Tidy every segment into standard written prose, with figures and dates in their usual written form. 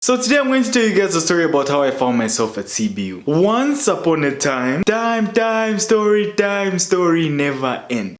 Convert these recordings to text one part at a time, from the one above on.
So today I'm going to tell you guys a story about how I found myself at CBU. Once upon a time, story never ends.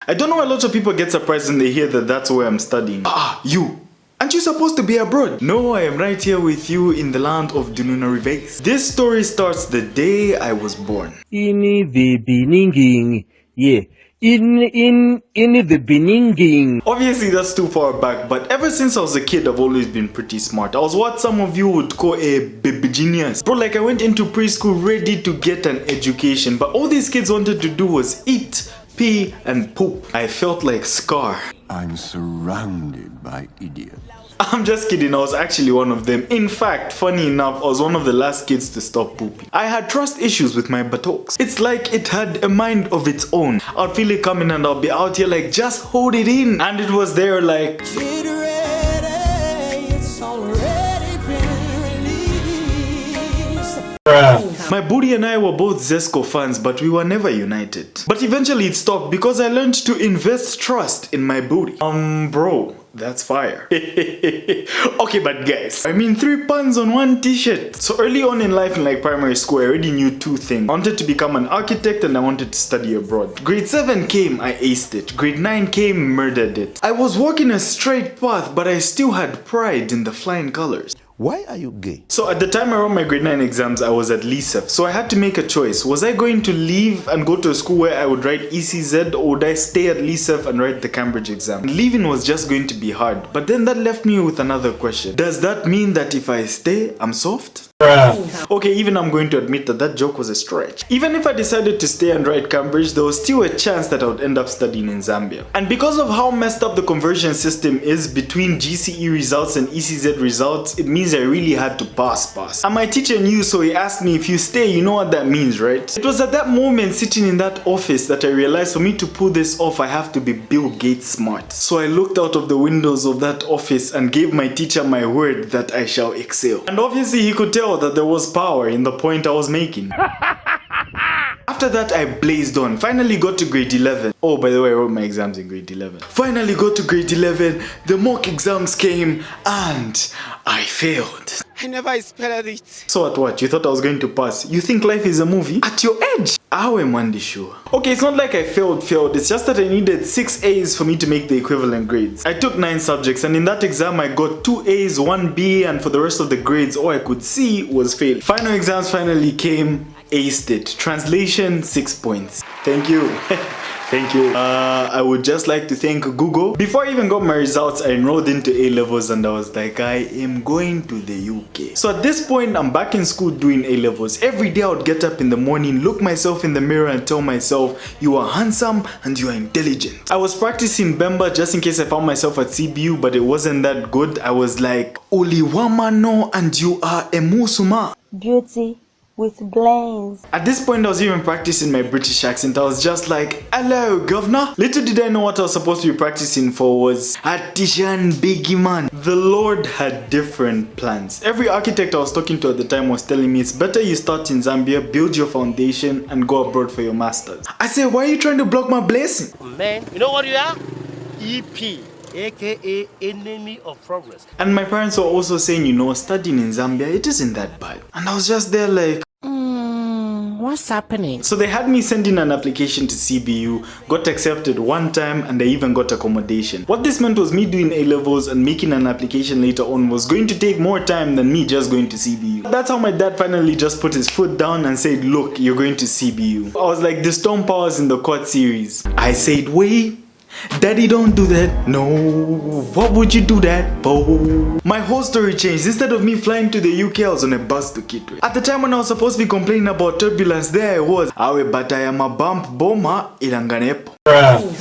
I don't know why lots of people get surprised when they hear that that's where I'm studying. You! Aren't you supposed to be abroad? No, I am right here with you in the land of Dununa Rivers. This story starts the day I was born. In the beginning, yeah. In the beginning. Obviously that's too far back, but ever since I was a kid I've always been pretty smart. I was what some of you would call a baby genius. Bro, like I went into preschool ready to get an education, but all these kids wanted to do was eat, pee and poop. I felt like Scar. I'm surrounded by idiots. I'm just kidding, I was actually one of them. In fact, funny enough, I was one of the last kids to stop pooping. I had trust issues with my buttocks. It's like it had a mind of its own. I'd feel it coming and I'll be out here like, just hold it in. And it was there like, get ready, it's already been released. My booty and I were both Zesco fans, but we were never united. But eventually it stopped because I learned to invest trust in my booty. Bro, that's fire. Okay, but guys, I mean 3 puns on 1 t-shirt. So early on in life in like primary school, I already knew 2 things. I wanted to become an architect and I wanted to study abroad. Grade 7 came, I aced it. Grade 9 came, murdered it. I was walking a straight path, but I still had pride in the flying colors. Why are you gay? So at the time I wrote my grade 9 exams, I was at Atleast. So I had to make a choice. Was I going to leave and go to a school where I would write ECZ, or would I stay at Atleast and write the Cambridge exam? Leaving was just going to be hard. But then that left me with another question. Does that mean that if I stay, I'm soft? Okay, even I'm going to admit that that joke was a stretch. Even if I decided to stay and write Cambridge, there was still a chance that I would end up studying in Zambia. And because of how messed up the conversion system is between GCE results and ECZ results, it means I really had to pass. And my teacher knew, so he asked me, if you stay, you know what that means, right? It was at that moment sitting in that office that I realized for me to pull this off, I have to be Bill Gates smart. So I looked out of the windows of that office and gave my teacher my word that I shall excel. And obviously he could tell that there was power in the point I was making. After that I blazed on, finally got to grade 11. Oh, by the way, I wrote my exams in grade 11. Finally got to grade 11, the mock exams came and I failed. I never expected it. So what? You thought I was going to pass? You think life is a movie? At your age? How am I sure? Okay, it's not like I failed, it's just that I needed 6 A's for me to make the equivalent grades. I took 9 subjects and in that exam I got 2 A's, 1 B, and for the rest of the grades all I could see was fail. Final exams finally came, aced it. Translation, 6 points. Thank you. Thank you. I would just like to thank Google. Before I even got my results, I enrolled into A-levels and I was like, I am going to the UK. So at this point, I'm back in school doing A-levels. Every day I would get up in the morning, look myself in the mirror and tell myself, you are handsome and you are intelligent. I was practicing Bemba just in case I found myself at CBU, but it wasn't that good. I was like, Oliwamano and you are a musuma. Beauty with glaze. At this point I was even practicing my British accent. I was just like, hello governor. Little did I know what I was supposed to be practicing for was Artisan Biggie Man. The Lord had different plans. Every architect I was talking to at the time was telling me it's better you start in Zambia, build your foundation and go abroad for your masters. I said, why are you trying to block my blessing? Man, you know what you are? EP. AKA enemy of progress. And my parents were also saying, you know, studying in Zambia, it isn't that bad. And I was just there like, what's happening? So they had me send in an application to CBU, got accepted 1 time, and I even got accommodation. What this meant was me doing A-levels and making an application later on was going to take more time than me just going to CBU. That's how my dad finally just put his foot down and said, look, you're going to CBU. I was like the Storm Powers in the Court series. I said, wait. Daddy, don't do that. No, what would you do that for? My whole story changed. Instead of me flying to the UK, I was on a bus to Kitwe. At the time when I was supposed to be complaining about turbulence, there I was. Awe batayama bump boma ilanganepo.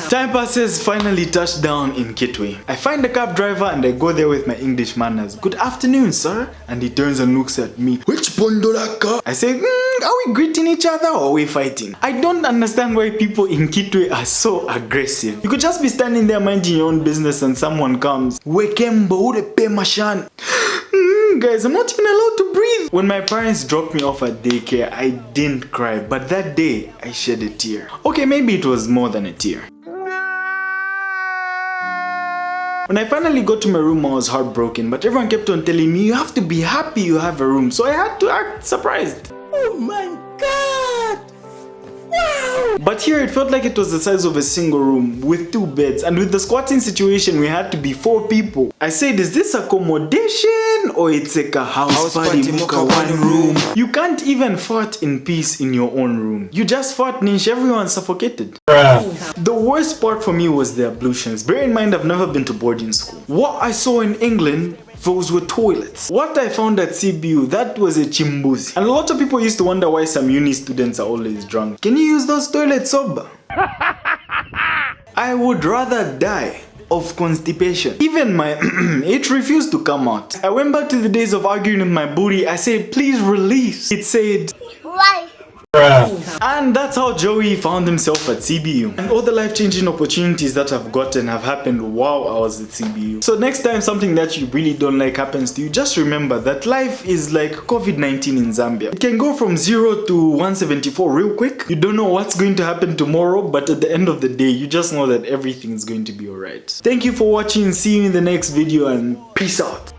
Time passes, finally touched down in Kitwe. I find the cab driver and I go there with my English manners. Good afternoon, sir. And he turns and looks at me. Which bondolaka? I say, are we greeting each other or are we fighting? I don't understand why people in Kitwe are so aggressive. You could just be standing there minding your own business and someone comes. Wekembo urepe mashan. Guys, I'm not even allowed to breathe. When my parents dropped me off at daycare, I didn't cry, but that day I shed a tear. Okay, maybe it was more than a tear. When I finally got to my room, I was heartbroken, but everyone kept on telling me, you have to be happy you have a room. So I had to act surprised. Oh my God! Wow! But here it felt like it was the size of a single room with 2 beds, and with the squatting situation we had to be 4 people. I said, is this accommodation or it's like a house party muka one room? You can't even fart in peace in your own room. You just fart niche, everyone suffocated. The worst part for me was the ablutions. Bear in mind I've never been to boarding school. What I saw in England, those were toilets. What I found at CBU, that was a chimbuzi. And a lot of people used to wonder why some uni students are always drunk. Can you use those toilets sober? I would rather die of constipation. Even my it refused to come out. I went back to the days of arguing with my booty. I said, please release. It said, Why? and that's how Joey found himself at CBU. And all the life-changing opportunities that I've gotten have happened while I was at CBU. So next time something that you really don't like happens to you, just remember that life is like COVID-19 in Zambia. It can go from 0 to 174 real quick. You don't know what's going to happen tomorrow, but at the end of the day, you just know that everything is going to be alright. Thank you for watching. See you in the next video and peace out.